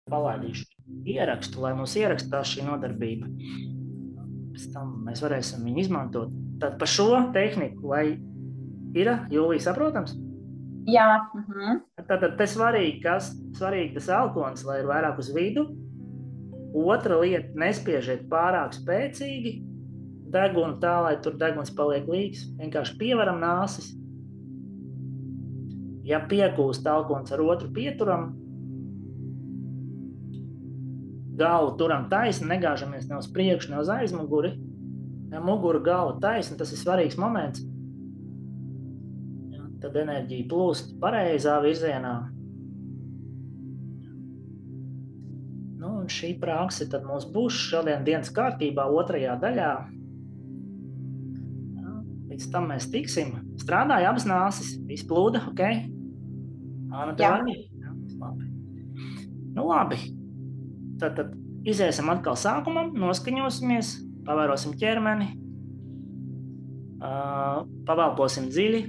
palaidīšu ierakstu, lai mums ierakstās šī nodarbība. Pēc tam mēs varēsim viņu izmantot. Tad par šo tehniku, lai ir, Jūlija, saprotams? Jā. Tātad te svarīgi tas alkohols, lai ir vairāk uz vidu. Otra lieta, nespiežiet pārāk spēcīgi degunu tā, lai tur deguns paliek līgs. Vienkārši pievaram nāsis. Ja piekūst alkohols ar otru pieturam, galvu turam taisni, negāžamies ne uz priekšu, ne uz aizmuguri. Ja mugura galva taisni, tas ir svarīgs moments. Ja, tad enerģija plūst pareizā virzienā. Nu, un šī prakse tad mums būs šodien dienas kārtībā, otrajā daļā. Ja, līdz tam mēs tiksim. Strādāja abas nāsis, viss plūda, ok? Āna, tev arī? Ja, labi. Nu, labi. Tad iziesim atkal sākumam, noskaņosimies, pavērosim ķermeni, pavelposim dziļi,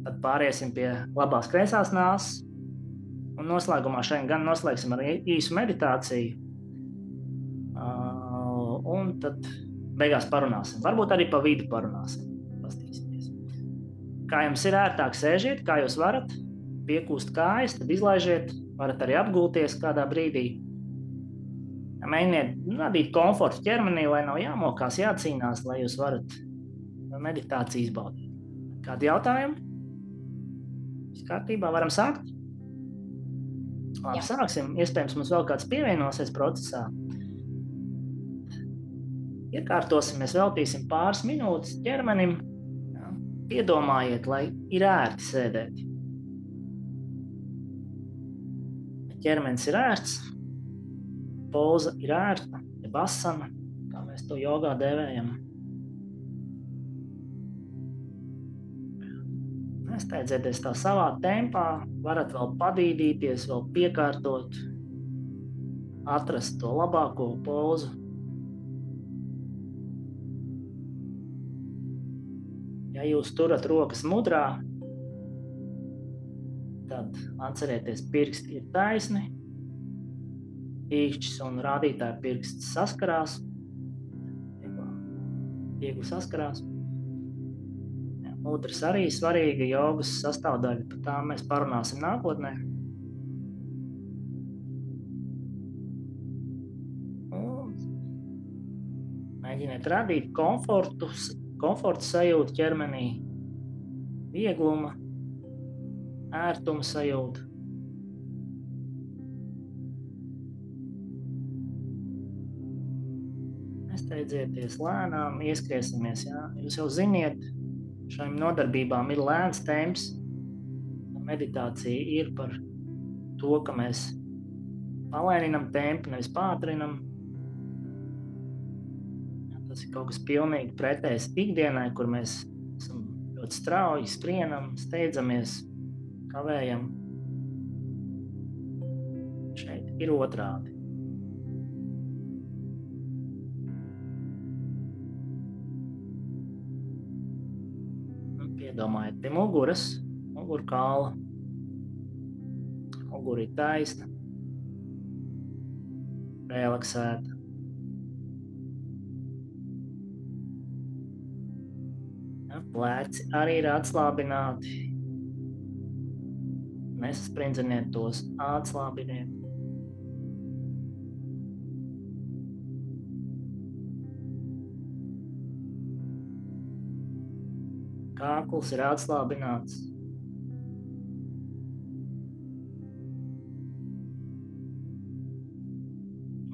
tad pāriesim pie labās kreisās nāses. Un noslēgumā šeit gan noslēgsim ar īsu meditāciju. Un tad beigās parunāsim. Varbūt arī pa vidu parunāsim. Pastīsimies. Kā jums ir ērtāk sēžiet, kā jūs varat, piekūst kājas, tad izlaižiet, varat arī apgulties kādā brīdī. Mēģiniet radīt komfortu ķermenī, lai nav jāmokās, jācīnās, lai jūs varat meditāciju izbaudīt. Kādi jautājumi? Viss kārtībā, varam sākt? Labi, sāksim. Iespējams, mums vēl kāds pievienosies procesā. Iekārtosimies, veltīsim pāris minūtes ķermenim. Jā. Piedomājiet, lai ir ērti sēdēt. Ķermenis ir ērts, poza ir ērta, jeb asana, kā mēs to jogā dēvējam. Nesteidzieties tā savā tempā, varat vēl padīdīties, vēl piekārtot, atrast to labāko pozu. Ja jūs turat rokas mudrā, tad atcerieties, pirksti ir taisni, īkšķis un rādītāja pirksts saskarās, viegli saskarās. Mudras arī svarīga jogas sastāvdaļa, par tām mēs parunāsim nākotnē. Un mēģiniet radīt komfortu sajūtu ķermenī, viegluma, ērtuma sajūtu. Nesteidzieties, lēnām ieskriesimies. Jā. Jūs jau ziniet, šīm nodarbībām ir lēns temps. Meditācija ir par to, ka mēs palēninam tempu, nevis pātrinam. Tas ir kaut kas pilnīgi pretējs ikdienai, kur mēs esam ļoti strauji, skrienam, steidzamies, kavējam. Šeit ir otrādi. Domājiet pie muguras, mugurkaula. Mugura ir taisna, relaksēta. Ja, pleci arī ir atslābināti. Nesasprindзiniet tos, atslābiniet. Kākls ir atslābināts.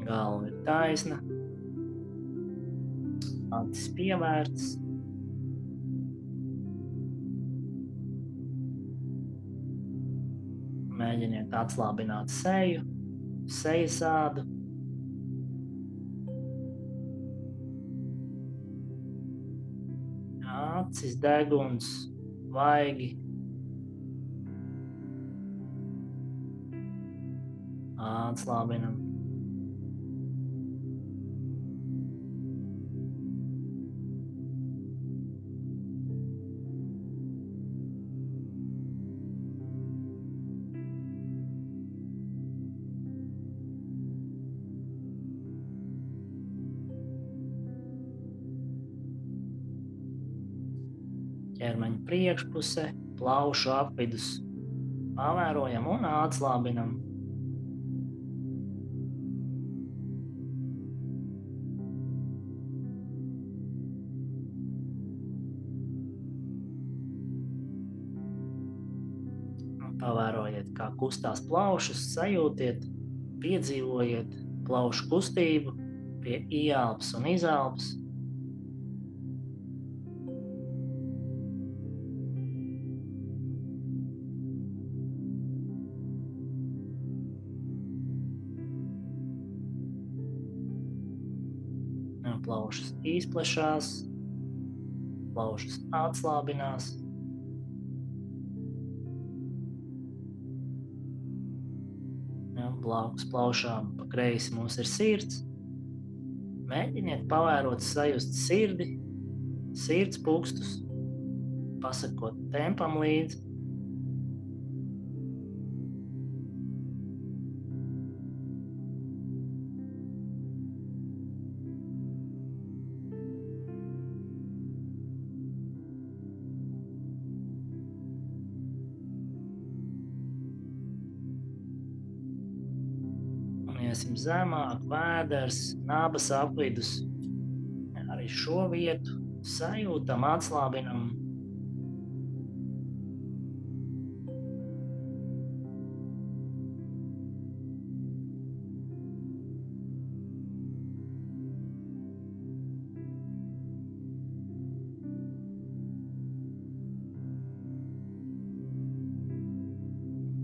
Galva ir taisna. Acis pievērts. Mēģiniet atslābināt seju, sejas ādu. Acis, deguns, vaigi. Atslābinam. ķermeņa priekšpuse, plaušu apvidus pavērojam un atslābinam. Pavērojiet, kā kustās plaušas, sajūtiet, piedzīvojiet plaušu kustību pie ieelpas un izelpas. Plaušas izplešās, plaušas atslābinās. Blakus plaušām pa kreisi mums ir sirds. Mēģiniet pavērot, sajust sirdi, sirds pulkstus, pasakot tempam līdzi. Iesim zemāk, vēders, nabas apvidus. Arī šo vietu sajūtam, atslābinam.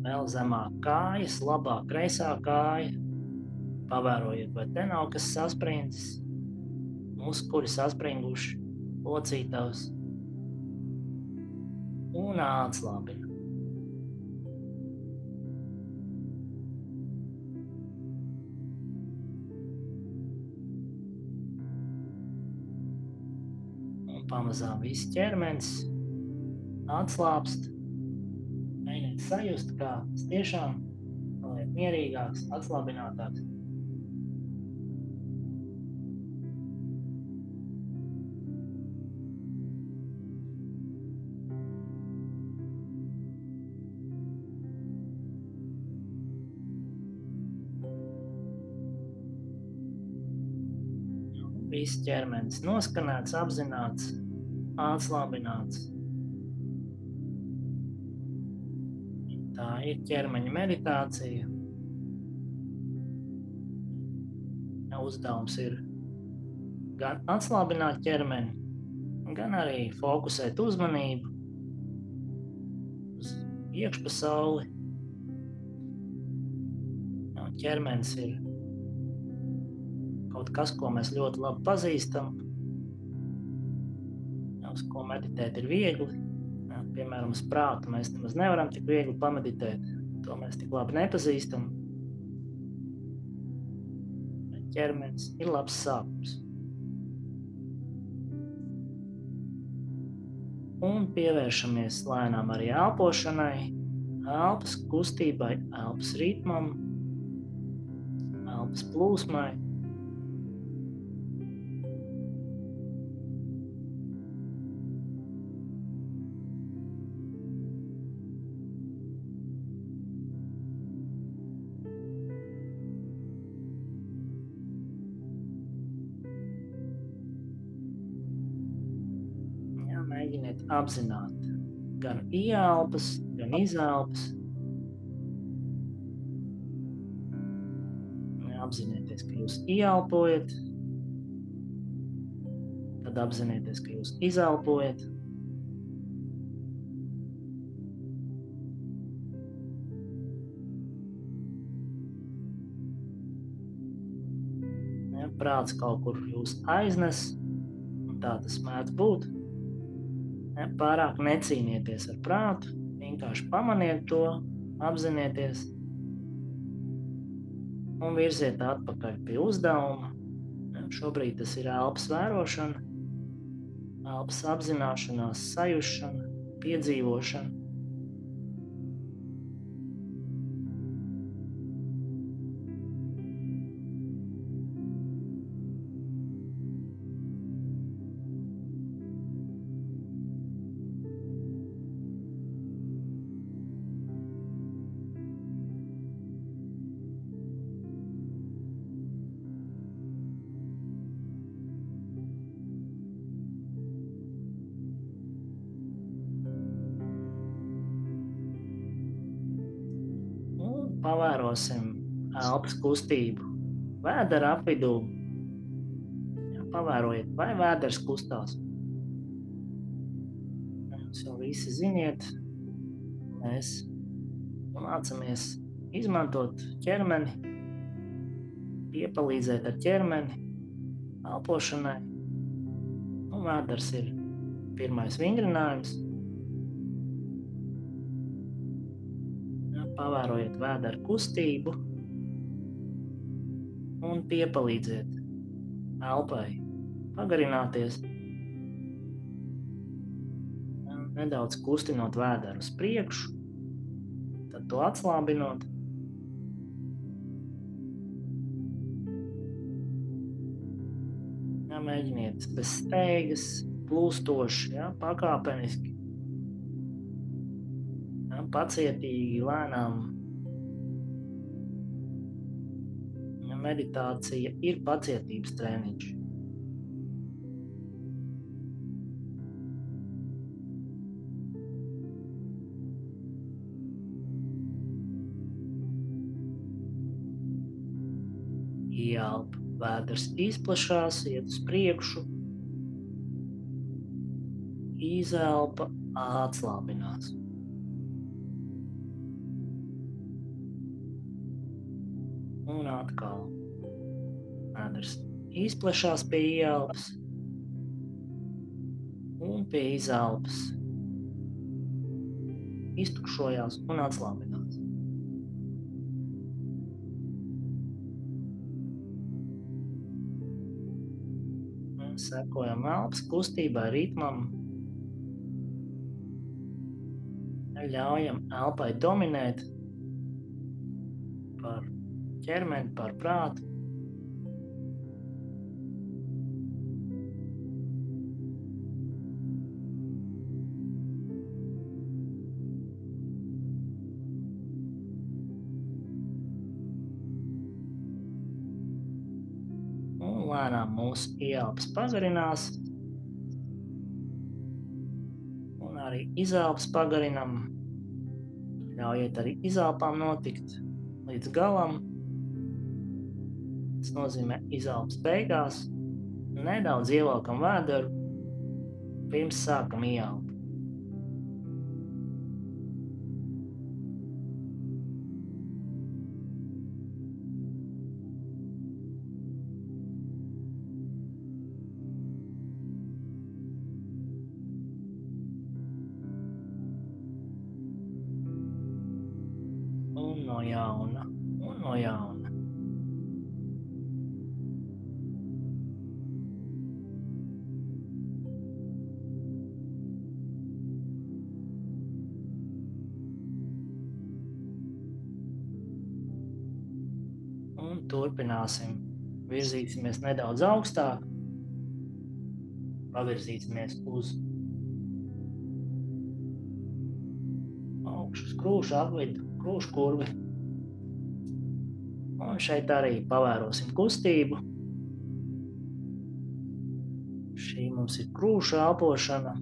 Vēl zemāk kājas, labā kreisā kāja. Pavērojiet, vai te nav kas sasprindzis, muskuļi saspringuši, locītavs un atslābina. Un pamazām viss ķermenis atslābst. Mēģiniet sajust, kā tas tiešām paliek mierīgāks, atslābinātāks. Viss ķermenis noskanēts, apzināts, atslābināts. Tā ir ķermeņa meditācija. Uzdevums ir gan atslābināt ķermeni, gan arī fokusēt uzmanību uz iekšpasauli. Ķermenis ir kaut kas, ko mēs ļoti labi pazīstam, uz ko meditēt ir viegli. Piemēram, uz prātu mēs nemaz nevaram tik viegli pameditēt, to mēs tik labi nepazīstam. Ķermenis ir labs sākums. Un pievēršamies lēnām arī elpošanai, elpas kustībai, elpas ritmam, elpas plūsmai. Mēģiniet apzināt gan ieelpas, gan izelpas. Apzinieties, ka jūs ieelpojat, tad apzinieties, ka jūs izelpojat. Prāts kaut kur jūs aiznes, un tā tas mēdz būt. Pārāk necīnieties ar prātu, vienkārši pamaniet to, apzinieties un virziet atpakaļ pie uzdevuma. Šobrīd tas ir elpas vērošana, elpas apzināšanās, sajušana, piedzīvošana. pavērosim elpas kustību vēdera apvidū. Pavērojiet, vai vēders kustās. Jūs jau visi ziniet, mēs mācamies izmantot ķermeni, piepalīdzēt ar ķermeni elpošanai. Vēders ir pirmais vingrinājums. Pavērojiet vēdera kustību un piepalīdziet elpai pagarināties. Nedaudz kustinot vēderu uz priekšu, tad to atslābinot. Mēģiniet bez steigas, plūstoši, pakāpeniski, pacietīgi, lēnām. Meditācija ir pacietības treniņš. Ieelpa, vēders izplešās, iet uz priekšu. Izelpa, atslābinās. Un atkal vēders izplešās pie ieelpas un pie izelpas. Iztukšojās un atslābinās. Sekojam elpas kustībai, ritmam. Ļaujam elpai dominēt par ķermeni, par prātu. Un lēnām mūsu ieelpas pagarinās. Un arī izelpas pagarinam. Ļaujiet arī izelpām notikt līdz galam. Tas nozīmē izelpas beigās. Nedaudz ievelkam vēderu, pirms sākam ieelpu. Un no jauna, un no jauna. Un turpināsim. Virzīsimies nedaudz augstāk. Pavirzīsimies uz augšu, krūšu apvidu, krūšu kurvi. Un šeit arī pavērosim kustību. Šī mums ir krūšu elpošana.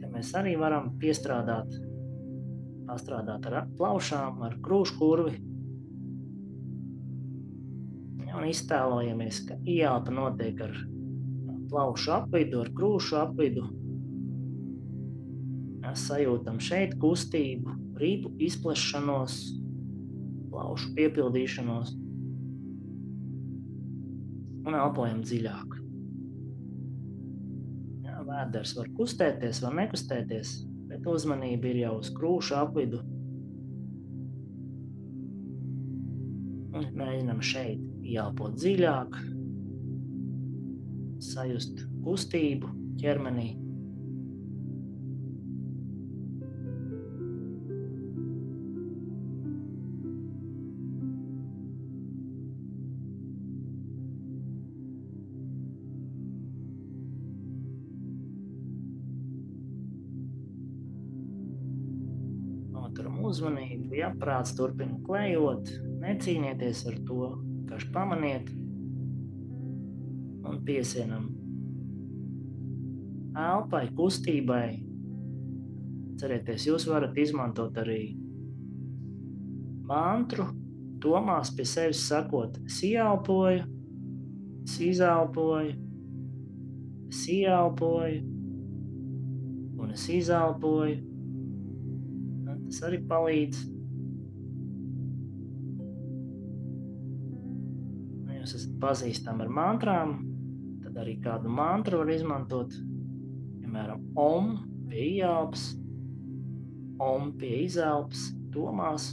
Te mēs arī varam pastrādāt ar plaušām, ar krūšu kurvi. Un iztēlojamies, ka ieelpa notiek ar plaušu apvidu, ar krūšu apvidu. Mēs sajūtam šeit kustību, ripu izplešanos, plaušu piepildīšanos un elpojam dziļāk. Vēders var kustēties, var nekustēties, bet uzmanība ir jau uz krūšu apvidu. Un mēģinam šeit ieelpot dziļāk, sajust kustību ķermenī. Noturam uzmanību, ja prāts turpina klejot, necīnieties ar to, vienkārši pamaniet un piesienam elpai, kustībai. Cerieties, jūs varat izmantot arī mantru, domās pie sevis sakot, es ieelpoju, es izelpoju, es ieelpoju, un es izelpoju. Tas arī palīdz. Ja jūs esat pazīstami ar mantrām, tad arī kādu mantru var izmantot. Piemēram, om pie ieelpas, om pie izelpas, domās.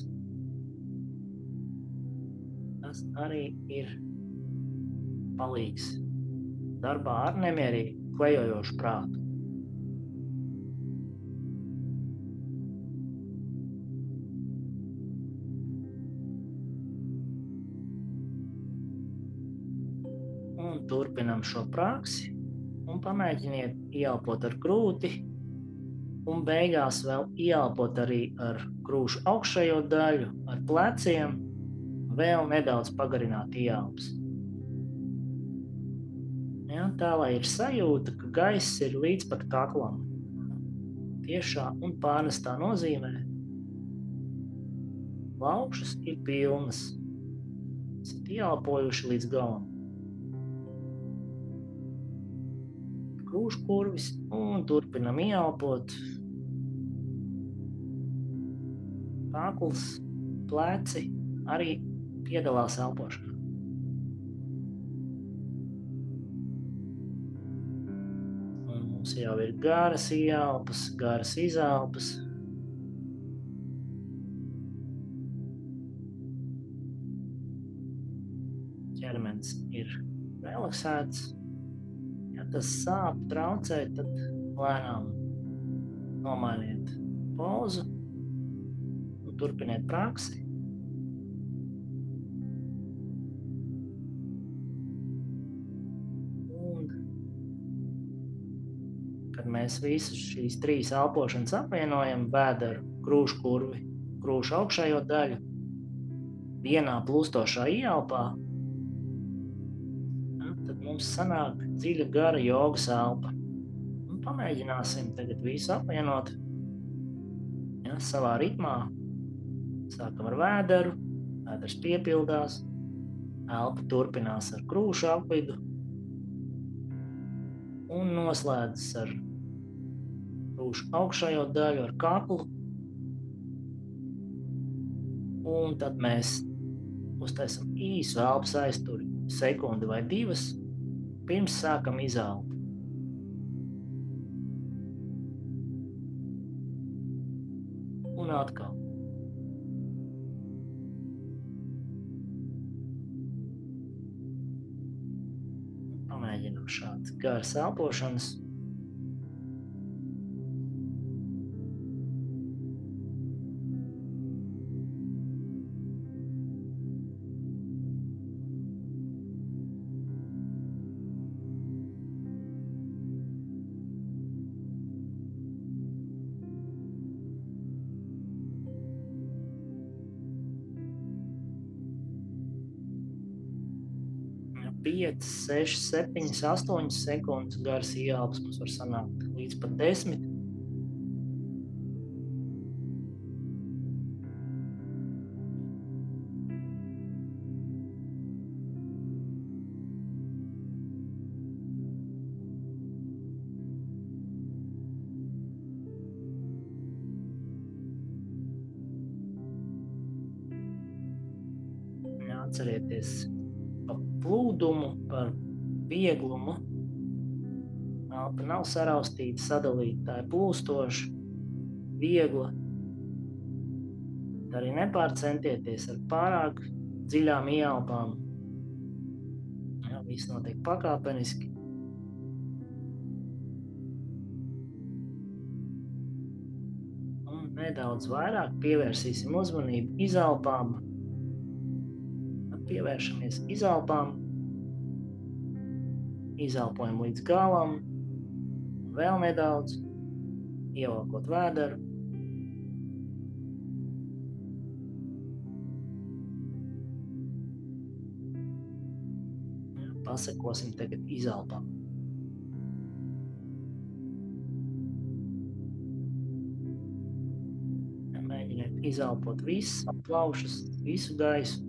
Tas arī ir palīgs darbā ar nemierīgu, klejojošu prātu. Un turpinam šo praksi un pamēģiniet ieelpot ar krūti un beigās vēl ieelpot arī ar krūšu augšējo daļu, ar pleciem, vēl nedaudz pagarināt ieelpas. Ja, tā, lai ir sajūta, ka gaiss ir līdz pat kaklam. Tiešā un pārnestā nozīmē plaušas ir pilnas. Esat ieelpojuši līdz galam. Krūškurvis un turpinam ieelpot. Kakls, pleci arī piedalās elpošanā. Un mums jau ir garas ieelpas, garas izelpas. Ķermenis ir relaksēts. Ja tas sāp, traucē, tad lēnām nomainiet pozu un turpiniet praksi. Un, kad mēs visus šīs 3 elpošanas apvienojam, vēderu, krūškurvi, krūšu augšējo daļu, vienā plūstošā ieelpā, tad mums sanāk dziļa gara jogas elpa. Un pamēģināsim tagad visu apvienot. Ja, savā ritmā. Sākam ar vēderu, vēders piepildās, elpa turpinās ar krūšu apvidu un noslēdzas ar krūšu augšējo daļu, ar kaklu. Un tad mēs uztaisam īsu elpas aizturi, sekundi vai 2, pirms sākam izelpu. Un atkal. Pamēģinam šādas garas elpošanas. Ja 5, 6, 7, 8 sekundes garas ieelpas mums var sanākt līdz pat 10. Atcerieties par plūdumu, par vieglumu. Elpa nav saraustīta, sadalīta, tā ir plūstoša, viegla. Arī nepārcentieties ar pārāk dziļām ieelpām. Ja, viss notiek pakāpeniski. Un nedaudz vairāk pievērsīsim uzmanību izelpām. Pievēršamies izelpām, izelpojam līdz galam, vēl nedaudz, ievelkot vēderu. Pasekosim tagad izelpām. Mēģiniet Izelpot visas plaušas, visu gaisu.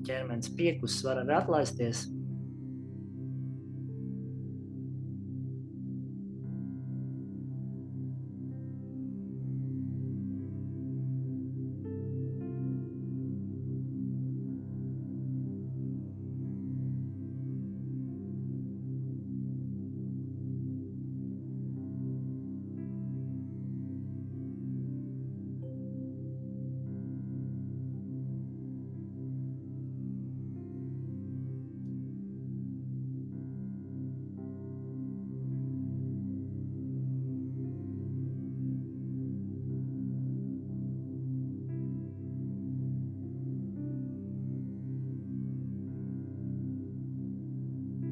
Ķermenis piekusis var arī atlaisties.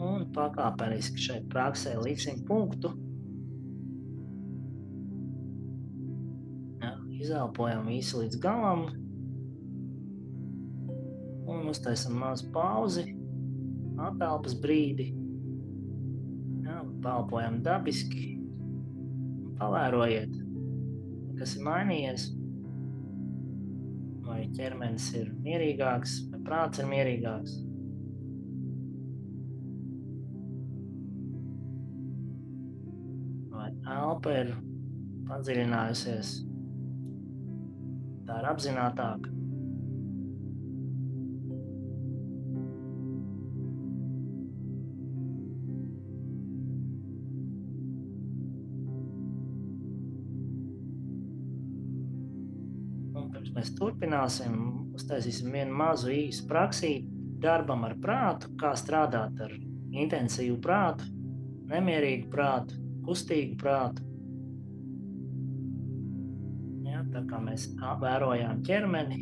Un pakāpeniski šeit praksē liksim punktu. Izelpojam visu līdz galam. Un uztaisam mazu pauzi, atelpas brīdi. Palpojam dabiski. Pavērojiet, kas ir mainījies. Vai ķermenis ir mierīgāks, vai prāts ir mierīgāks. Vai elpa ir padziļinājusies. Tā ir apzinātāka. Un pirms mēs turpināsim, uztaisīsim vienu mazu īsu praksīti darbam ar prātu, kā strādāt ar intensīvu prātu, nemierīgu prātu, kustīgu prātu. Tā kā mēs vērojām ķermeni,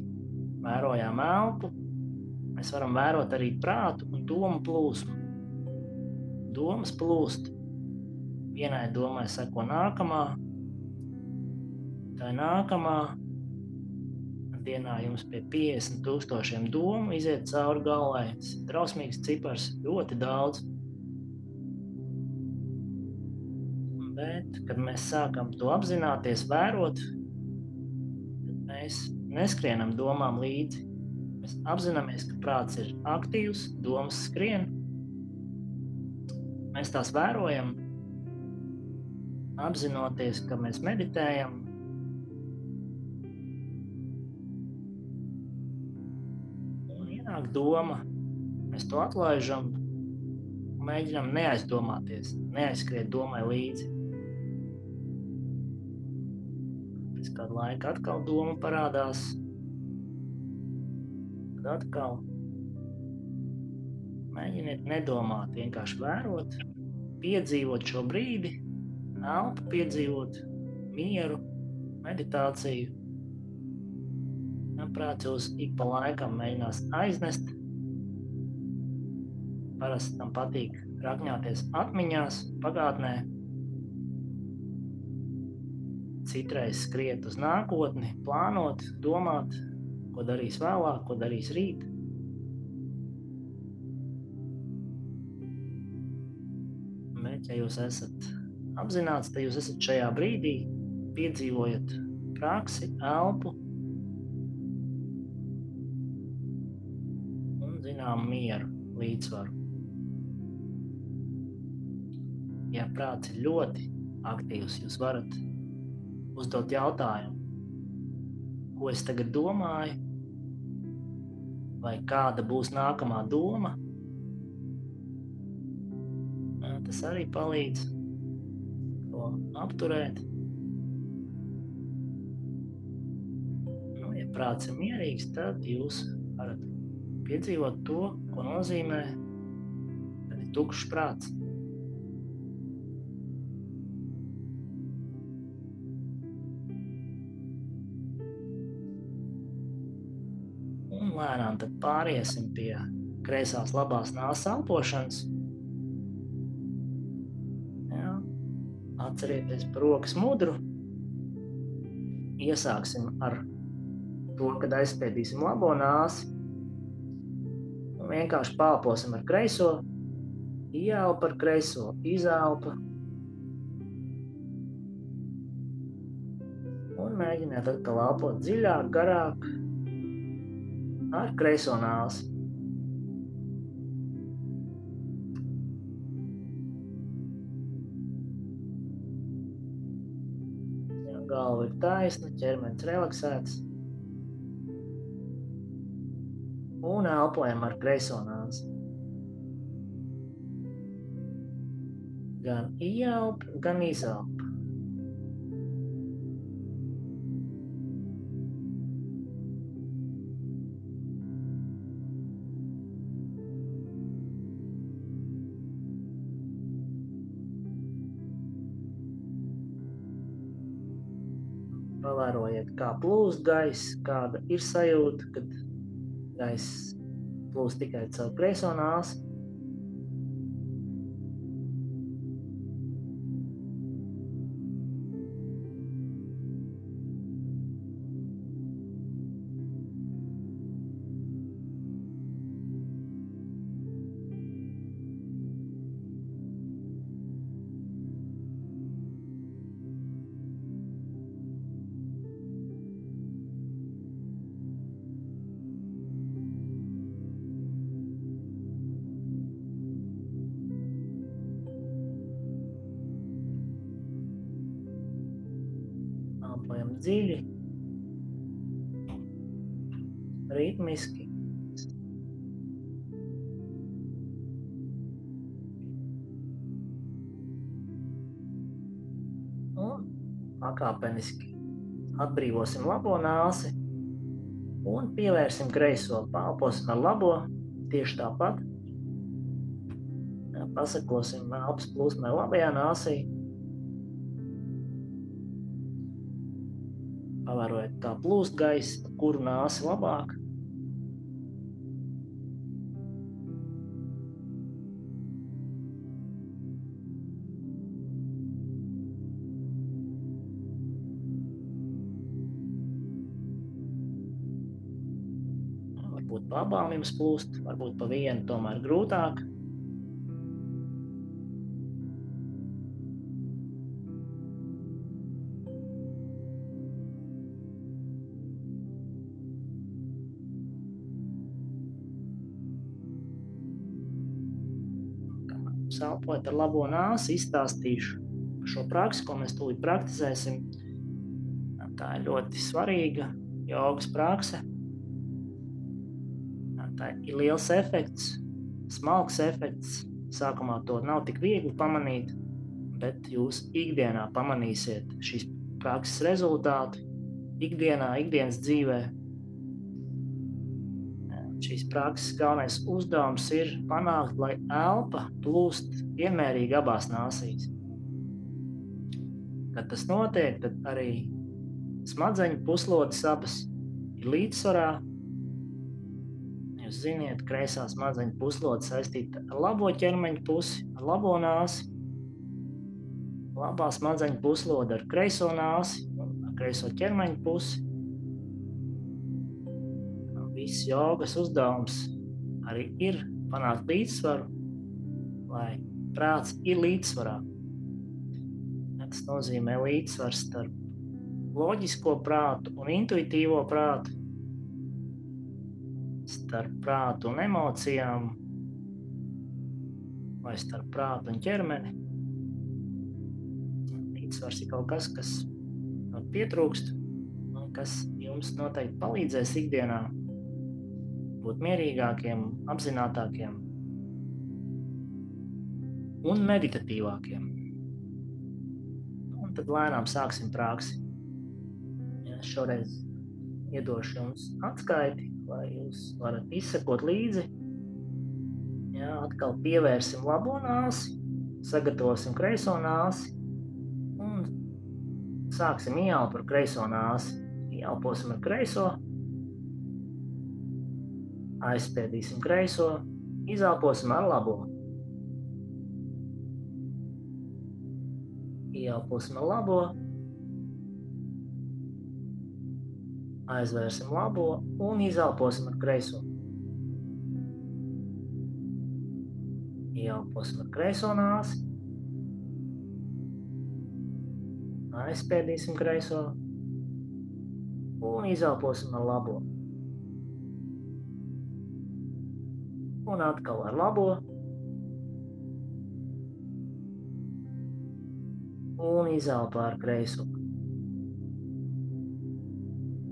vērojām elpu, mēs varam vērot arī prātu un domu plūsmu. Domas plūst. Vienai domai seko nākamā, tā nākamā. Dienā jums pie 50,000 domu iziet cauri galvai. Tas ir drausmīgs cipars, ļoti daudz. Bet, kad mēs sākam to apzināties, vērot, mēs neskrienam domām līdzi. Mēs apzināmies, ka prāts ir aktīvs, domas skrien. Mēs tās vērojam, apzinoties, ka mēs meditējam. Un ienāk doma, mēs to atlaižam un mēģinām neaizdomāties, neaizskriet domai līdzi. Pēc kādu laiku atkal doma parādās, tad atkal mēģiniet nedomāt, vienkārši vērot, piedzīvot šo brīdi, elpu piedzīvot, mieru, meditāciju. Prāts jūs ik pa laikam mēģinās aiznest. Parasti tam patīk rakņāties atmiņās, pagātnē. Citreiz skriet uz nākotni, plānot, domāt, ko darīs vēlāk, ko darīs rīt. Bet, ja jūs esat apzināts, tad jūs esat šajā brīdī, piedzīvojat praksi, elpu un, zinām, mieru, līdzsvaru. Ja prāts ir ļoti aktīvs, jūs varat uzdot jautājumu, ko es tagad domāju, vai kāda būs nākamā doma. Tas arī palīdz to apturēt. Ja prāts ir mierīgs, tad jūs varat piedzīvot to, ko nozīmē, kad ir tukšs prāts. Un lēnām tad pāriesim pie kreisās labās nāsas elpošanas. Atcerieties par rokas mudru. Iesāksim ar to, kad aizspiedīsim labo nāsi. Un vienkārši palposim ar kreiso, Ieelpa ar kreiso, izelpa. Un mēģiniet atkal elpot dziļāk, garāk ar kreiso nāsi. Galva ir taisna, ķermenis relaksēts. Un elpojam ar kreiso nāsi. Gan ieelp, gan izelp. Pavērojiet, kā plūst gaiss, kāda ir sajūta, kad gaiss plūst tikai caur kreiso nāsi. Elpojam dziļi, ritmiski. Un pakāpeniski atbrīvosim labo nāsi un pievērsim kreiso. Paelposim ar labo tieši tāpat. Pasakosim elpas plūsmai labajā nāsī. Pavērojiet, kā plūst gaiss, pa kuru nāsi labāk. Varbūt pa abām jums plūst, varbūt pa vienu tomēr grūtāk. Elpojot ar labo nāsi, izstāstīšu šo praksi, ko mēs tūlīt praktizēsim. Tā ir ļoti svarīga jogas prakse. Tā ir liels efekts, smalks efekts. Sākumā to nav tik viegli pamanīt, bet jūs ikdienā pamanīsiet šīs prakses rezultātu. Ikdienas dzīvē. Šīs prakses galvenais uzdevums ir panākt, lai elpa plūst vienmērīgi abās nāsīs. Kad tas notiek, tad arī smadzeņu puslodes abas ir līdzsvarā. Jūs ziniet, kreisā smadzeņu puslode saistīta ar labo ķermeņa pusi, ar labo nāsi. Labā smadzeņu puslode ar kreiso nāsi un ar kreiso ķermeņa pusi. Viss jogas uzdevums arī ir panākt līdzsvaru, lai prāts ir līdzsvarā. Tas nozīmē līdzsvars starp loģisko prātu un intuitīvo prātu, starp prātu un emocijām, vai starp prātu un ķermeni. Līdzsvars ir kaut kas, kas pietrūkst, un kas jums noteikti palīdzēs ikdienā būt mierīgākiem, apzinātākiem un meditatīvākiem. Un tad lēnām sāksim praksi. Es šoreiz iedošu jums atskaiti, lai jūs varat izsekot līdzi. Atkal pievērsim labo nāsi, sagatavosim kreiso nāsi un sāksim ieelpu ar kreiso nāsi. Ieelposim ar kreiso. Aizspiedīsim kreiso, izelposim ar labo. Ieelposim ar labo. Aizvērsim labo un izelposim ar kreiso. Ieelposim ar kreiso nāsi. Aizspēdīsim kreiso. Un izelposim ar labo. Un atkal ar labo. Un izelpo ar kreiso.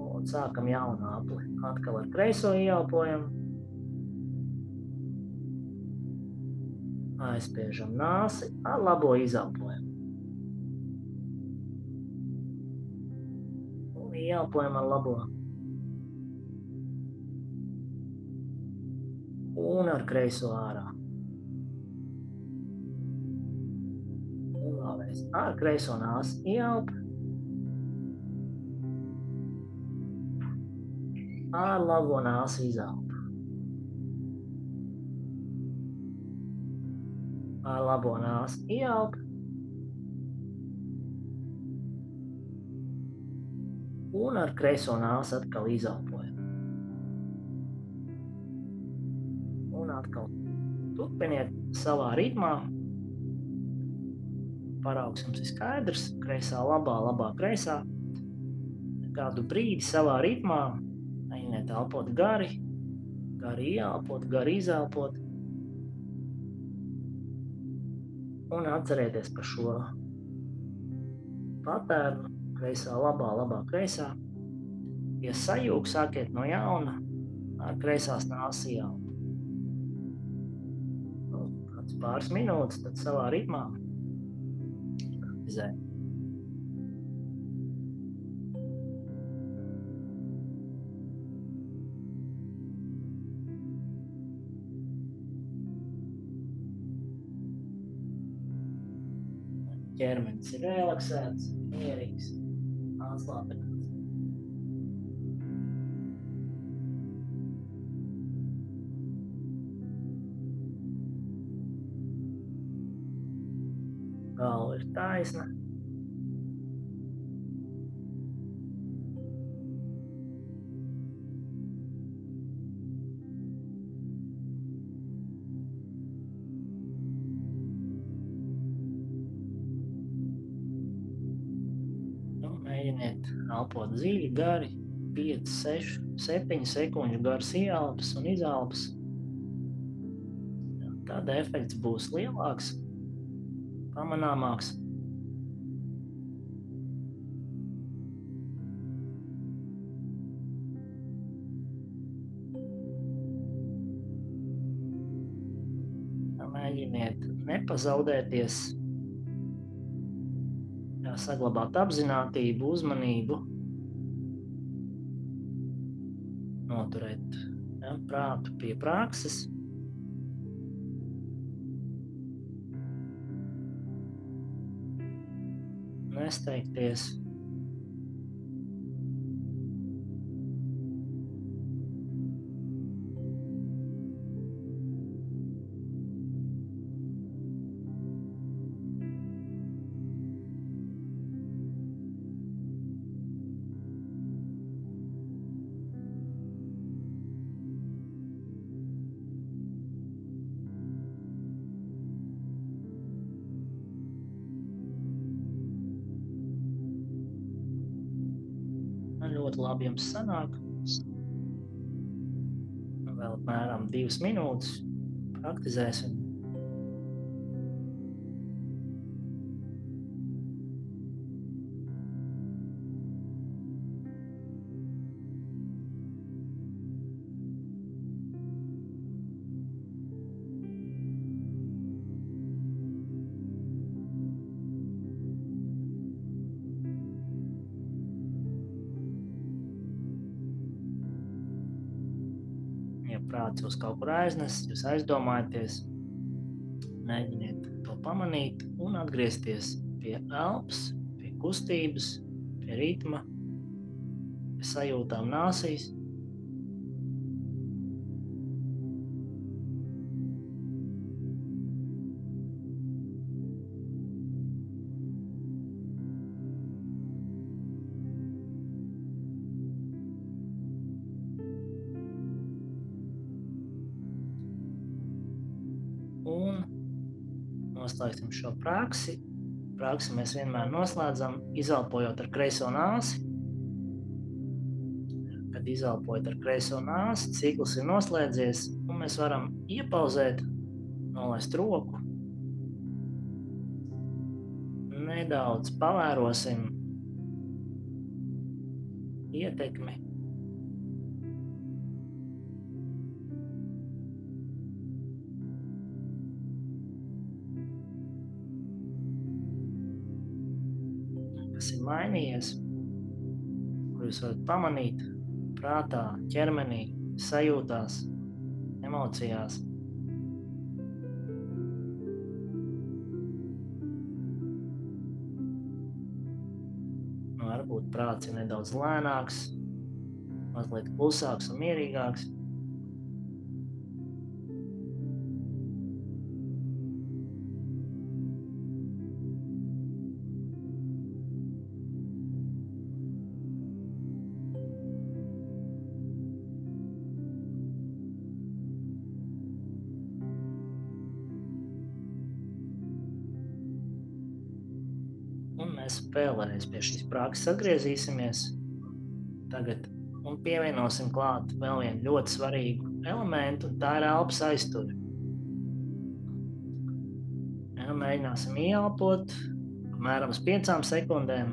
Un sākam jaunu apli. Atkal ar kreiso ieelpojam. Aizspiežam nāsi, ar labo izelpojam. Un ieelpojam ar labo. Un ar kreiso ārā. Un vēlreiz ar kreiso nāsi ieelp. Ar labo nāsi izelp. Ar labo nāsi ieelp. Un ar kreiso nāsi atkal izelpojam. Un atkal turpiniet savā ritmā. Paraugs jums ir skaidrs. Kreisā labā, labā kreisā. Kādu brīdi savā ritmā mēģiniet elpot gari. Gari ieelpot, gari izelpot. Un atcerieties par šo patērnu. Kreisā labā, labā kreisā. Ja sajūg, sākiet no jauna ar kreisās nāsi ieelp. Kāds pāris minūtes, tad savā ritmā praktizēt. Ķermenis ir relaksēts, mierīgs, atslābināts. Galva ir taisna. Mēģiniet elpot dziļi, gari, 5, 6, 7 sekundžu garas ieelpas un izelpas. Tad efekts būs lielāks, pamanāmāks. Mēģiniet nepazaudēties. Saglabāt apzinātību, uzmanību, noturēt prātu pie prakses. Nesteigties. Ļoti labi jums sanāk. Vēl apmēram 2 minūtes praktizēsim. Ja prāts jūs kaut kur aiznes, jūs aizdomājaties, mēģiniet to pamanīt un atgriezties pie elpas, pie kustības, pie ritma, pie sajūtām nāsīs. Un noslēgsim šo praksi. Praksi mēs vienmēr noslēdzam, izelpojot ar kreiso nāsi. Kad izelpojot ar kreiso nāsi, cikls ir noslēdzies, un mēs varam iepauzēt, nolaist roku. Nedaudz pavērosim ietekmi. Kas ir mainījies, ko jūs varat pamanīt prātā, ķermenī, sajūtās, emocijās. Varbūt prāts ir nedaudz lēnāks, mazliet klusāks un mierīgāks. Un mēs vēlreiz pie šīs prakses atgriezīsimies tagad un pievienosim klāt vēl vienu ļoti svarīgu elementu, un tā ir elpas aizture. Mēģināsim ieelpot apmēram uz 5 sekundēm,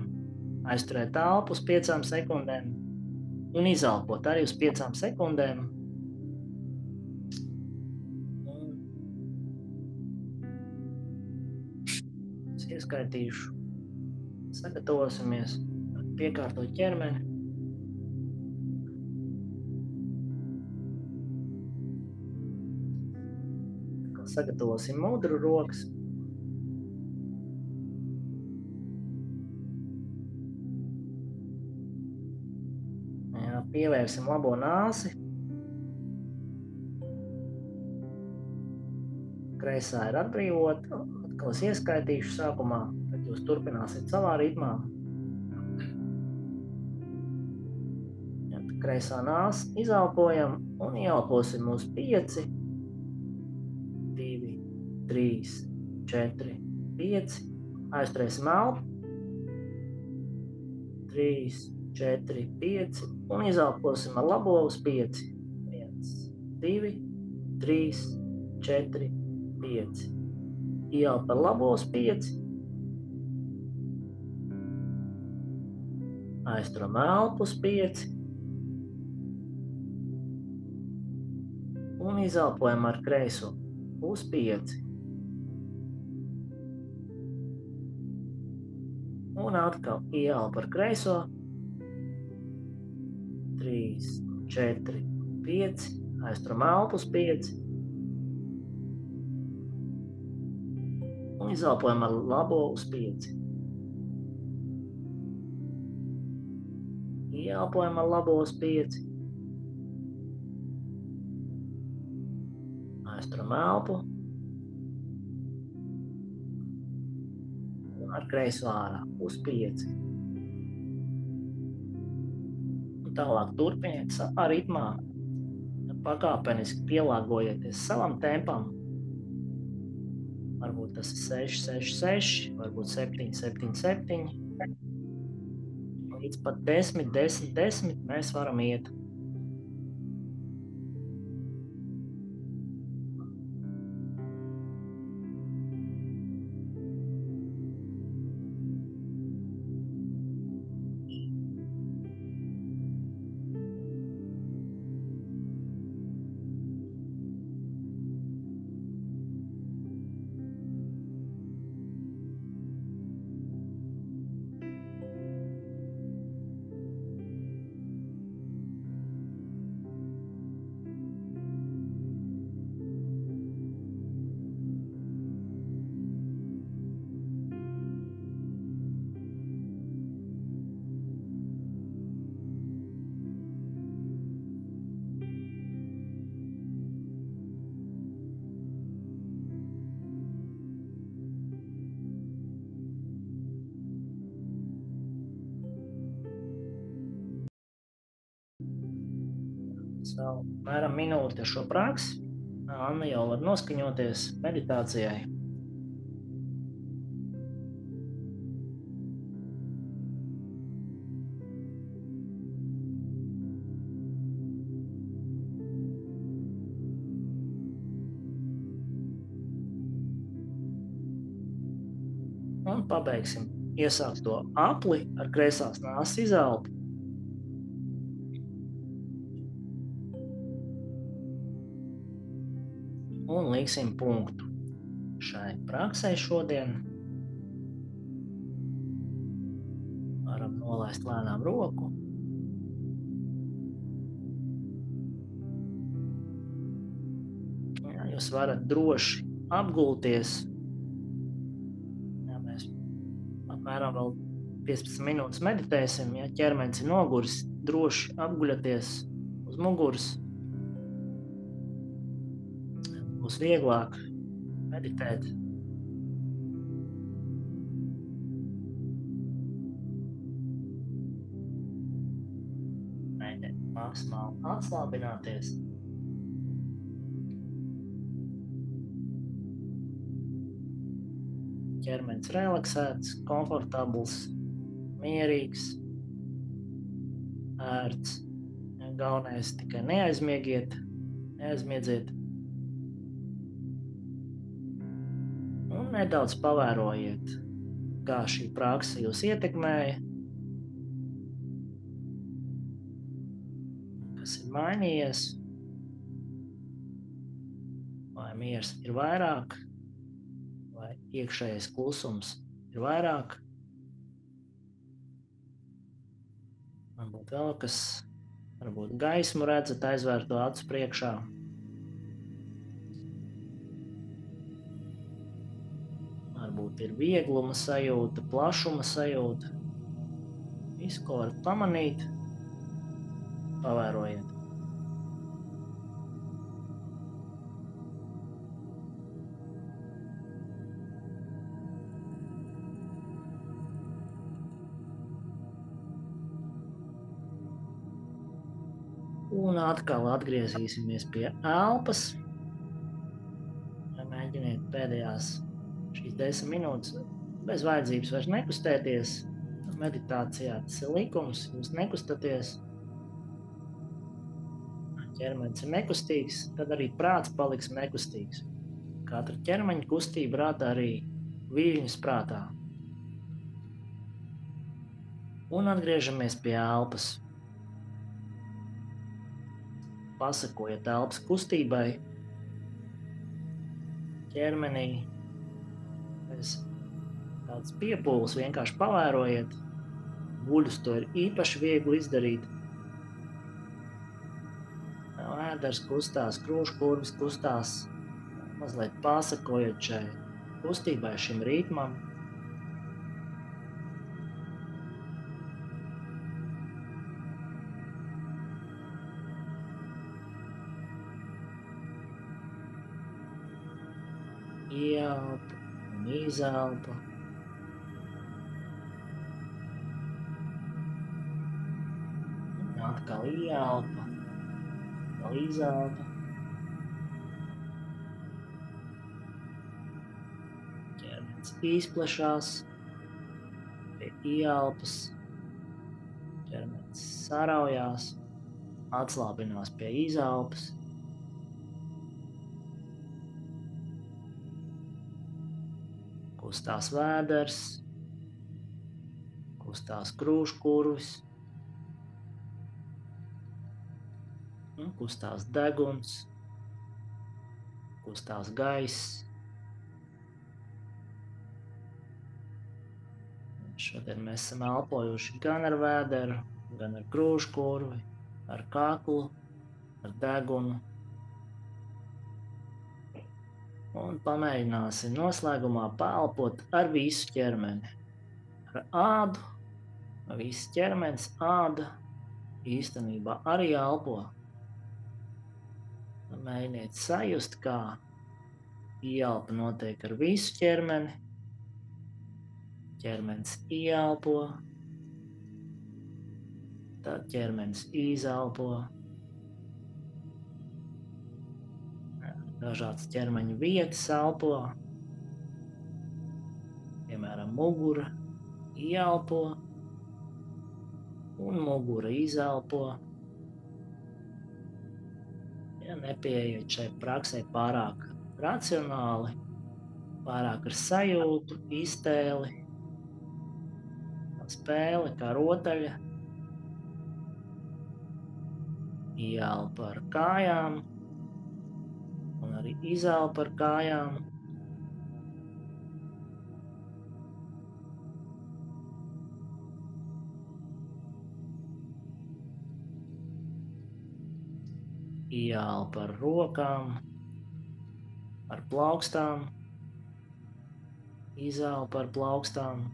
aizturēt elpu uz 5 sekundēm un izelpot arī uz 5 sekundēm. Es ieskaitīšu. Sagatavosimies, piekārtot ķermeni. Sagatavosim mudru rokas. Pievērsim labo nāsi. Kreisā ir atbrīvota. Atkal es ieskaitīšu sākumā, tad jūs turpināsiet savā ritmā. Kreisā nāsi izelpojam un ieelposim uz 5, 2, 3, 4, 5. Aizturēsim elpu. 3, 4, 5 un izelposim ar labo uz 5. 1, 2, 3, 4, 5. Ieelpa ar labo uz 5. Aizturam elpu uz 5. Un izelpojam ar kreiso uz 5. Un atkal ieelpa ar kreiso. 3, 4, 5. Aizturam elpu uz 5. Un izelpojam ar labo uz 5. Ieelpojam ar labo uz 5. Aizturam elpu. Un ar kreiso ārā uz 5. Un tālāk turpiniet savā ritmā. Pakāpeniski pielāgojieties savam tempam. Varbūt tas ir 6, 6, 6, varbūt 7, 7, 7. Līdz pat 10, 10, 10 mēs varam iet. Vēl mēram minūti ar šo praksi. Anna jau var noskaņoties meditācijai. Un pabeigsim iesākt to apli ar kreisās nāsas izelpu. Un liksim punktu šai praksei šodien. Varam nolaist lēnām roku. Jā, jūs varat droši apgulties. Jā, mēs apmēram vēl 15 minūtes meditēsim. Ja ķermenis ir noguris, droši apguļaties uz muguras. Būs vieglāk meditēt. Mēģiniet maksimāli atslābināties. Ķermenis relaksēts, komfortabls, mierīgs, ērts. Galvenais tikai neaizmiedziet. Un nedaudz pavērojiet, kā šī praksa jūs ietekmēja, kas ir mainījies, vai miers ir vairāk, vai iekšējais klusums ir vairāk. Varbūt vēl kas, varbūt gaismu redzat aizvērto acu priekšā. Varbūt ir viegluma sajūta, plašuma sajūta. Visu, ko varat pamanīt, pavērojiet. Un atkal atgriezīsimies pie elpas. Mēģiniet pēdējās šīs 10 minūtes bez vajadzības vairs nekustēties. Meditācijā tas ir likums, jūs nekustaties. Ķermenis ir nekustīgs, tad arī prāts paliks nekustīgs. Katra ķermeņa kustība rada arī viļņus prātā. Un atgriežamies pie elpas. Pasakojiet elpas kustībai, ķermenī, bez tādas piepūles vienkārši pavērojiet. Guļus to ir īpaši viegli izdarīt. Ēders kustās, krūškurvis kustās, mazliet pasakojot šai kustībai, šim ritmam. Ieelpa un izelpa. Un atkal ieelpa, atkal izelpa. Ķermenis izplešās pie ieelpas. Ķermenis saraujās, atslābinās pie izelpas. Kustās vēders, kustās krūškurvis, kustās deguns, kustās gaiss. Šodien mēs esam elpojuši gan ar vēderu, gan ar krūškurvi, ar kaklu, ar degunu. Un pamēģināsim noslēgumā paelpot ar visu ķermeni. Ar ādu, viss ķermenis, āda īstenībā arī elpo. Mēģiniet sajust, kā ieelpa notiek ar visu ķermeni. Ķermenis ieelpo, tad ķermenis izelpo. Dažādas ķermeņa vietas elpo, piemēram, mugura ieelpo un mugura izelpo. Ja nepieiet šai praksē pārāk racionāli, pārāk ar sajūtu, iztēli, spēle, kā rotaļa. Ieelpa ar kājām un arī izelpa ar kājām. Ieelpa ar rokām, ar plaukstām. Izelpa ar plaukstām.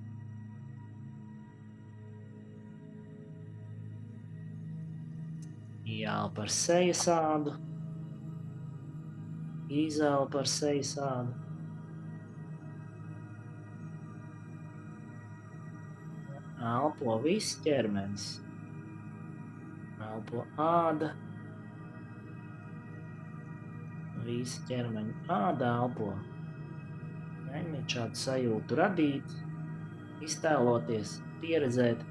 Ieelpa ar sejas ādu. Izelpa ar sejas ādu. Elpo viss ķermenis. Elpo āda. Visa ķermeņa āda elpo. Mēģiniet šādu sajūtu radīt, iztēloties, pieredzēt.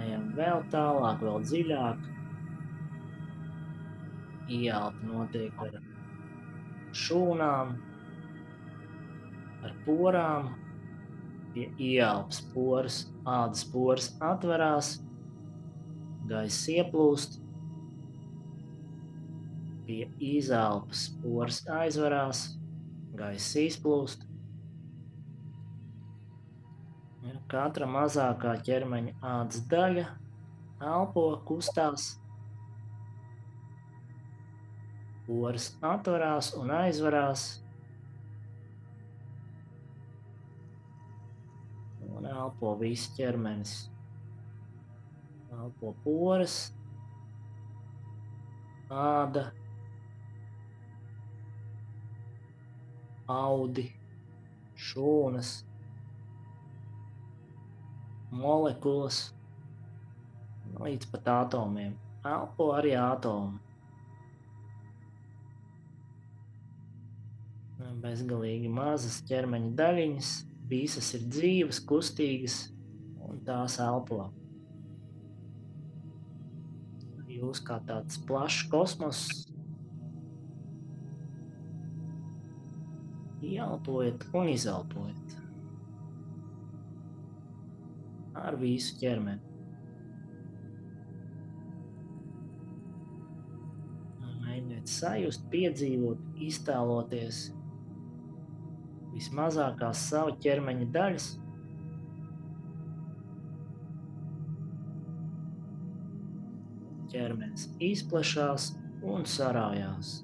Ejam vēl tālāk, vēl dziļāk. Ieelpa notiek ar šūnām, ar porām. Pie ieelpas poras, ādas poras atverās, gaiss ieplūst. Pie izelpas poras aizverās, gaiss izplūst. Katra mazākā ķermeņa ādas daļa elpo, kustās. Poras atverās un aizverās. Un elpo viss ķermenis. Elpo poras, āda, audi, šūnas, molekulas, līdz pat atomiem. Elpo arī atomi. Bezgalīgi mazas ķermeņa daļiņas. Visas ir dzīvas, kustīgas, un tās elpo. Jūs kā tāds plašs kosmos ieelpojat un izelpojat ar visu ķermeni. Mēģiniet sajust, piedzīvot, iztēloties vismazākās savu ķermeņa daļas. Ķermenis izplešās un sarājās.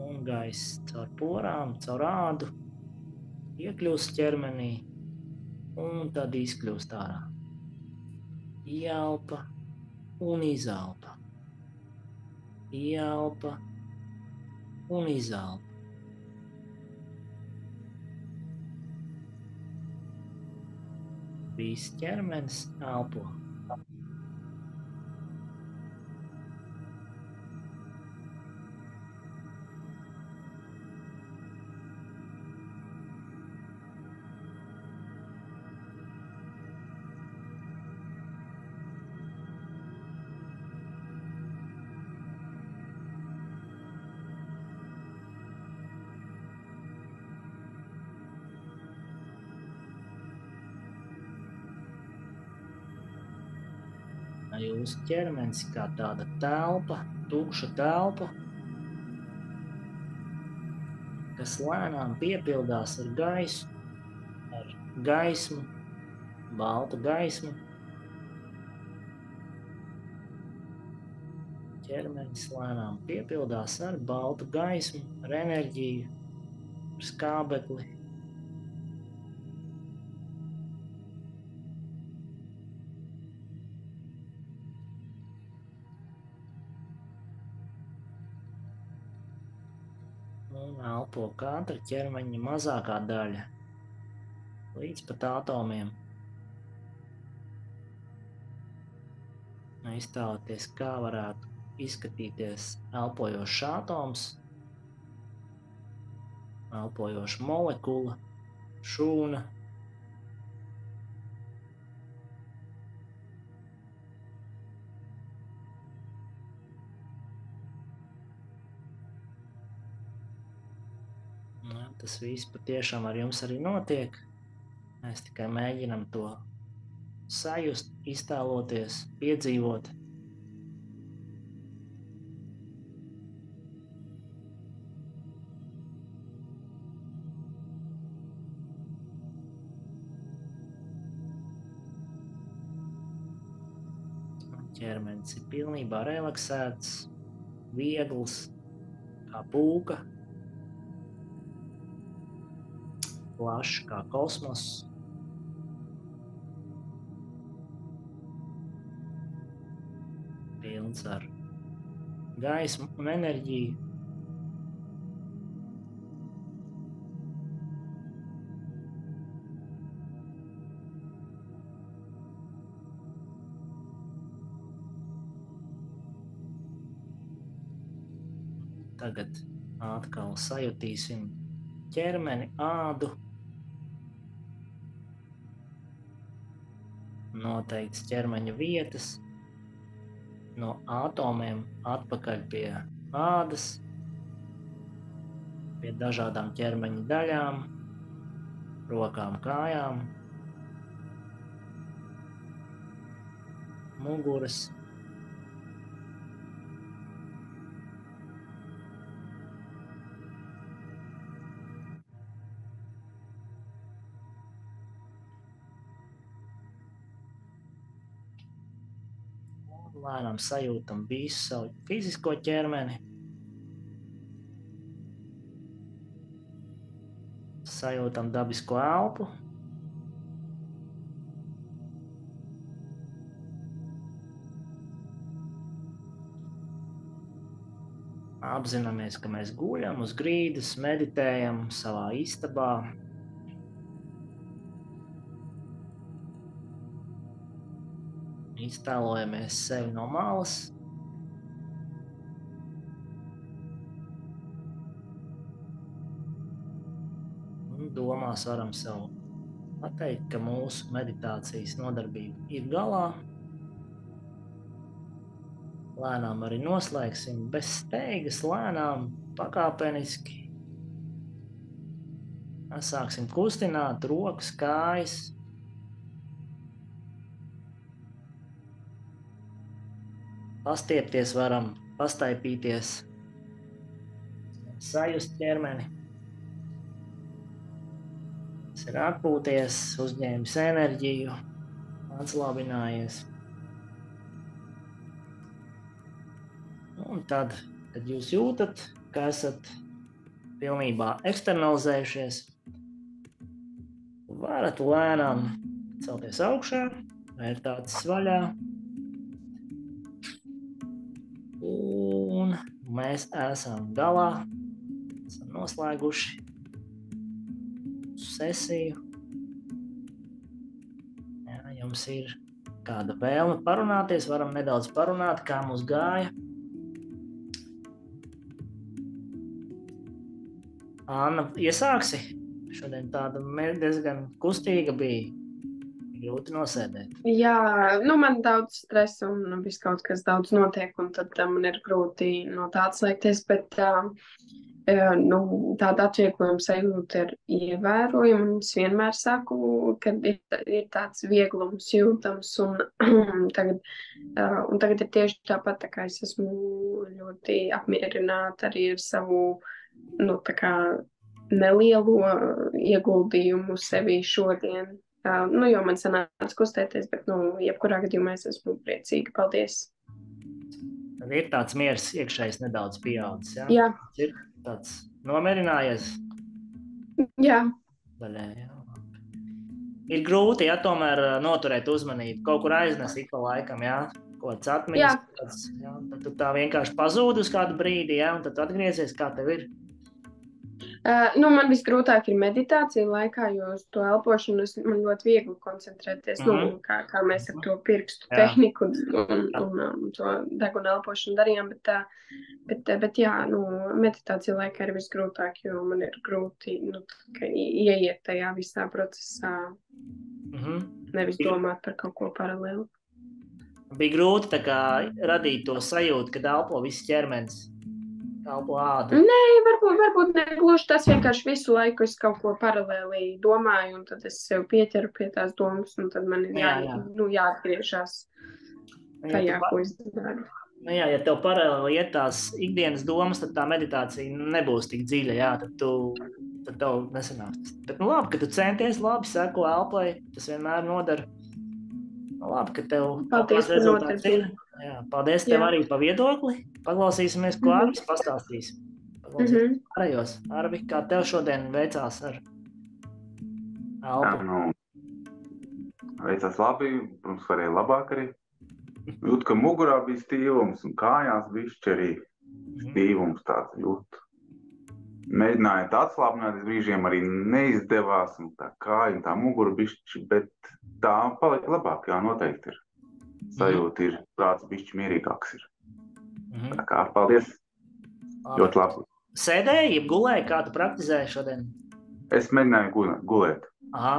Un gaiss caur porām, caur ādu iekļūst ķermenī un tad izkļūst ārā. Ieelpa un izelpa. Ieelpa un izelpa. Viss ķermenis elpo. Jūsu ķermenis kā tāda telpa, tukša telpa, kas lēnām piepildās ar gaisu, ar gaismu, baltu gaismu. Ķermenis lēnām piepildās ar baltu gaismu, ar enerģiju, ar skābekli. Un elpo katra ķermeņa mazākā daļa, līdz pat atomiem. Iztēloties, kā varētu izskatīties elpojošs atoms, elpojoša molekula, šūna, Tas viss patiešām ar jums arī notiek. Mēs tikai mēģinam to sajust, iztēloties, piedzīvot. Ķermenis ir pilnībā relaksēts, viegls, kā pūka, plašs kā kosmos. Pilns ar gaismu un enerģiju. Tagad atkal sajutīsim ķermeni, ādu. Noteikts ķermeņa vietas. No atomiem atpakaļ pie ādas. Pie dažādām ķermeņa daļām. Rokām, kājām. Muguras. Lēnām sajūtam visu savu fizisko ķermeni. Sajūtam dabisko elpu. Apzināmies, ka mēs guļam uz grīdas, meditējam savā istabā. Iztēlojamies sevi no malas. Un domās varam sev pateikt, ka mūsu meditācijas nodarbība ir galā. Lēnām arī noslēgsim bez steigas, lēnām, pakāpeniski. Sāksim kustināt rokas, kājas. Pastiepties varam, pastaipīties, sajust ķermeni. Tas ir atpūties, uzņēmis enerģiju, atslābinājies. Un tad, kad jūs jūtat, ka esat pilnībā eksternalizējušies, varat lēnām celties augšā, vērt acis vaļā. Un mēs esam galā, esam noslēguši sesiju. Jā, jums ir kāda vēlme parunāties, varam nedaudz parunāt, kā mums gāja. Anna, iesāksi? Šodien tāda diezgan kustīga bija. Grūti nosēdēt. Jā, man daudz stresa un viss kaut kas daudz notiek, un tad man ir grūti no tā atslēgties, bet tāda atvieglojuma sajūta ir ievērojama. Es vienmēr saku, ka ir tāds vieglums jūtams, un tagad ir tieši tāpat, tā kā es esmu ļoti apmierināta arī ar savu, nelielo ieguldījumu sevī šodien. Jo man sanāca kustēties, bet, jebkurā gadījumā es esmu priecīga. Paldies! Tad ir tāds miers iekšējs nedaudz pieaudzis, jā? Jā. Ir tāds nomierinājies? Jā. Daļai, jā. Ir grūti, ja tomēr noturēt uzmanību. Kaut kur aiznes ik pa laikam, jā? Ko tāds atmiņas, jā? Tad tu tā vienkārši pazūdi uz kādu brīdi, jā? Un tad tu atgriezies, kā tev ir? Man visgrūtāk ir meditācija laikā, jo uz to elpošanu man ļoti viegli koncentrēties, kā mēs ar to pirkstu tehniku un to deguna elpošanu darījām, bet jā, meditācija laikā ir visgrūtāk, jo man ir grūti ieiet tajā visā procesā, nevis domāt par kaut ko paralēli. Bija grūti tā kā radīt to sajūtu, kad elpo viss ķermenis. Elpo ādu. Nē, varbūt ne gluži tas, vienkārši visu laiku es kaut ko paralēli domāju, un tad es sev pieķeru pie tās domas, un tad man ir jāatgriežas tajā, ko es daru. Nu jā, ja tev paralēli iet tās ikdienas domas, tad tā meditācija nebūs tik dziļa, jā, tad tev nesanāks. Bet labi, ka tu centies, labi seko elpai, tas vienmēr nodara. Labi, ka tev paldies par noteikti. Paldies tev arī par viedokli. Paklausīsimies, ko Arvis pastāstīs. Pārējos. Arvi, kā tev šodien veicās ar elpu? Veicās labi, protams, varēja labāk arī. Jūt, ka mugurā bija stīvums un kājās bišķi arī stīvums tāds jūt. Mēģināju atslābināt, brīžiem arī neizdevās, un tā kāja un tā mugura bišķi, bet tā palika labāk, jā, noteikti ir. Sajūta ir, prāts bišķi mierīgāks ir. Tā kā, paldies. Ļoti labi. Sēdēji, jeb gulēji, kā tu praktizēji šodien? Es mēģināju gulēt. Aha.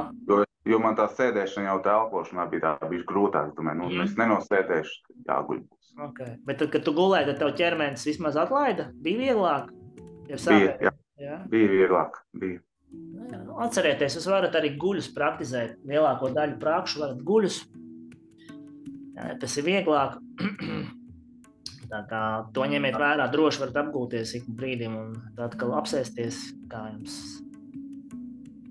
Jo man tā sēdēšana jau tā elpošanā bija tā bišķi grūtāk. Domāju, es nenosēdēšu, jāguļ būs. Okay. Bet tad, kad tu gulēji, tad tev ķermenis vismaz atlaida? Bija vieglāk? Bija, jā. Bija vieglāk. Bija. Atcerieties, jūs varat arī guļus praktizēt. Lielāko daļu prakšu varat guļus. Tas ir vieglāk. Tā kā to ņemiet vērā, droši varat apgūties ik brīdim un tad, kad apsēsties, kā jums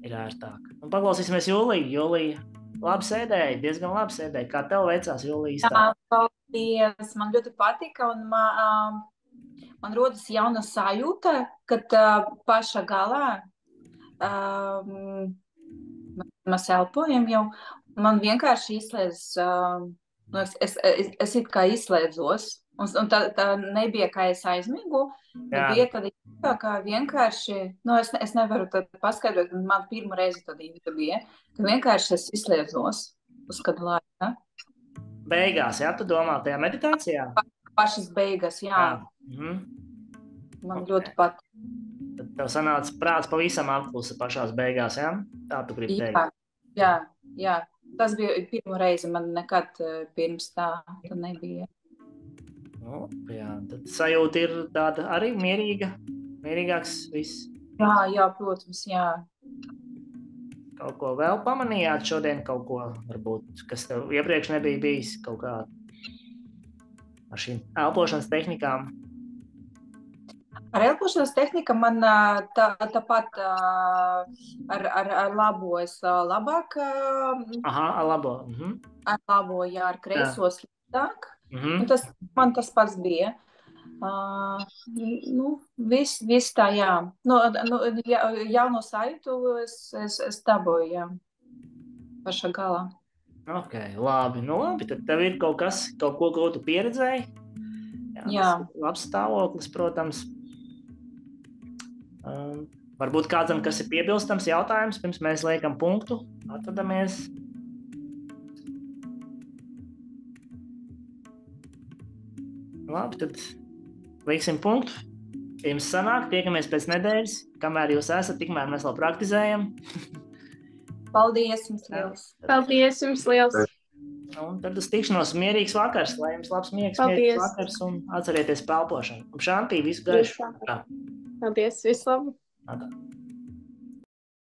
ir ērtāk. Un paklausīsimies Juliju. Julija, labi sēdēji, diezgan labi sēdēji. Kā tev veicās, Julija? Jā, paldies. Man ļoti patika un man rodas jauna sajūta, kad paša galā mēs elpojam jau. Man vienkārši izslēdz, es it kā izslēdzos, un tā nebija, kā es aizmigu, bet bija tāda kā vienkārši, es nevaru tad paskaidrot, man pirmo reizi tāda īvita bija, ka vienkārši es izslēdzos uz kādu laiku. Beigās, jā, tu domā tajā meditācijā? Pašas beigas, jā. Man ļoti patīk. Tad tev sanāca prāts pavisam atpūsa pašās beigās, jā? Tā tu gribi teikt? Jā. Tas bija pirmo reizi, man nekad pirms tā nebija. Jā, tad sajūta ir tāda arī mierīgāks viss. Jā, protams, jā. Kaut ko vēl pamanījāt šodien, kaut ko varbūt, kas tev iepriekš nebija bijis, kaut kā ar šīm elpošanas tehnikām? Ar elpošanas tehnika man tāpat ar labo es labāk. Aha, ar labo. Ar labo, jā, ar kreiso sliktāk. Man tas pats bija. Viss tā, jā. Jauno sajūtu es dabūju, jā. Pašā galā. Ok, labi. Labi, tad tev ir kaut ko tu pieredzēji. Jā. Labs stāvoklis, protams. Varbūt kādam, kas ir piebilstams jautājums, pirms mēs liekam punktu, atradamies. Labi, tad lieksim punktu. Jums sanāk, tiekamies pēc nedēļas, kamēr jūs esat, tikmēr mēs vēl praktizējam. Paldies jums liels. Paldies jums liels. Un tad uz tikšanos mierīgs vakars, lai jums labs miegs, mierīgs vakars un atcerieties pelpošanu. Un šantī, visu gaišu. Paldies, visu labu. Atā.